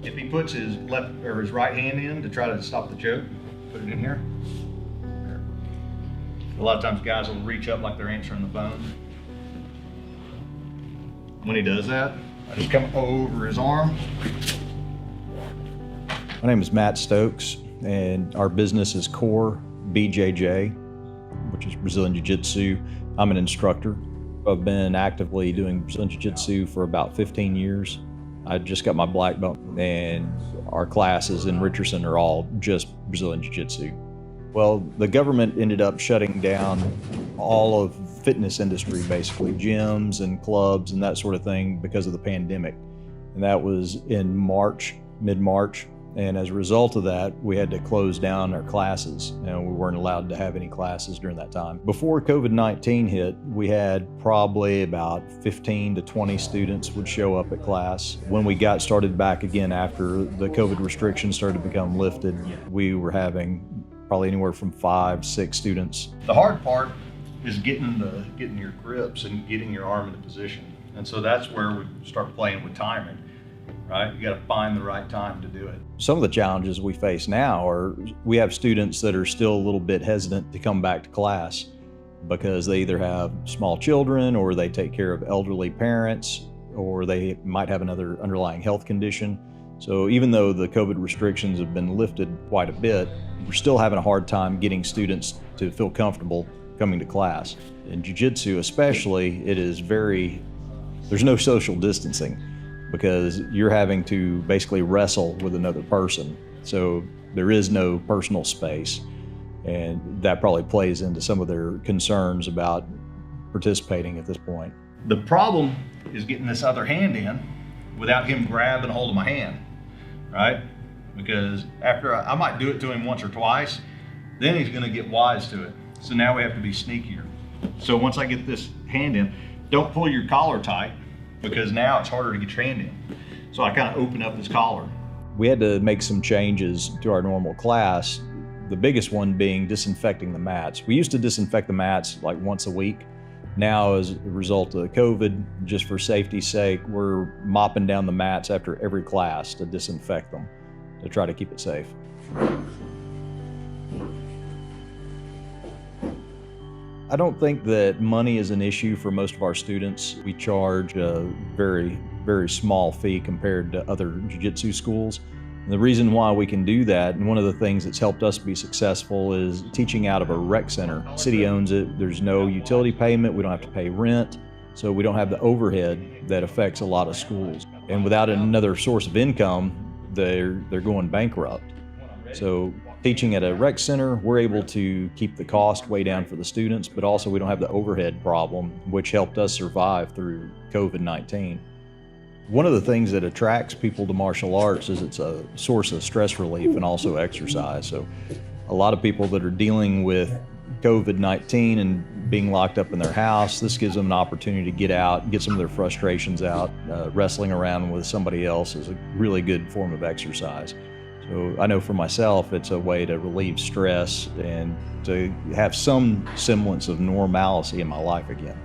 If he puts his left or his right hand in to try to stop the choke, put it in here. There. A lot of times guys will reach up like they're answering the phone. When he does that, I just come over his arm. My name is Matt Stokes, and our business is Core BJJ, which is Brazilian Jiu-Jitsu. I'm an instructor. I've been actively doing Brazilian Jiu-Jitsu for about 15 years. I just got my black belt, and our classes in Richardson are all just Brazilian Jiu-Jitsu. Well, the government ended up shutting down all of the fitness industry, basically, gyms and clubs and that sort of thing because of the pandemic. And that was in March, mid-March. And as a result of that, we had to close down our classes, and we weren't allowed to have any classes during that time. Before COVID-19 hit, we had probably about 15 to 20 students would show up at class. When we got started back again after the COVID restrictions started to become lifted, we were having probably anywhere from 5, 6 students. The hard part is getting your grips and getting your arm into position. And so that's where we start playing with timing. Right? You got to find the right time to do it. Some of the challenges we face now are we have students that are still a little bit hesitant to come back to class because they either have small children or they take care of elderly parents or they might have another underlying health condition. So even though the COVID restrictions have been lifted quite a bit, we're still having a hard time getting students to feel comfortable coming to class. In Jiu-Jitsu especially, there's no social distancing, because you're having to basically wrestle with another person. So there is no personal space. And that probably plays into some of their concerns about participating at this point. The problem is getting this other hand in without him grabbing hold of my hand, right? Because after I might do it to him once or twice, then he's gonna get wise to it. So now we have to be sneakier. So once I get this hand in, don't pull your collar tight, because now it's harder to get your hand in. So I kind of open up this collar. We had to make some changes to our normal class, the biggest one being disinfecting the mats. We used to disinfect the mats like once a week. Now, as a result of COVID, just for safety's sake, we're mopping down the mats after every class to disinfect them, to try to keep it safe. I don't think that money is an issue for most of our students. We charge a very, very small fee compared to other jiu-jitsu schools. And the reason why we can do that, and one of the things that's helped us be successful, is teaching out of a rec center. The city owns it, there's no utility payment, we don't have to pay rent, so we don't have the overhead that affects a lot of schools. And without another source of income, they're going bankrupt. So teaching at a rec center, we're able to keep the cost way down for the students, but also we don't have the overhead problem, which helped us survive through COVID-19. One of the things that attracts people to martial arts is it's a source of stress relief and also exercise. So a lot of people that are dealing with COVID-19 and being locked up in their house, this gives them an opportunity to get out, get some of their frustrations out. Wrestling around with somebody else is a really good form of exercise. So I know for myself, it's a way to relieve stress and to have some semblance of normalcy in my life again.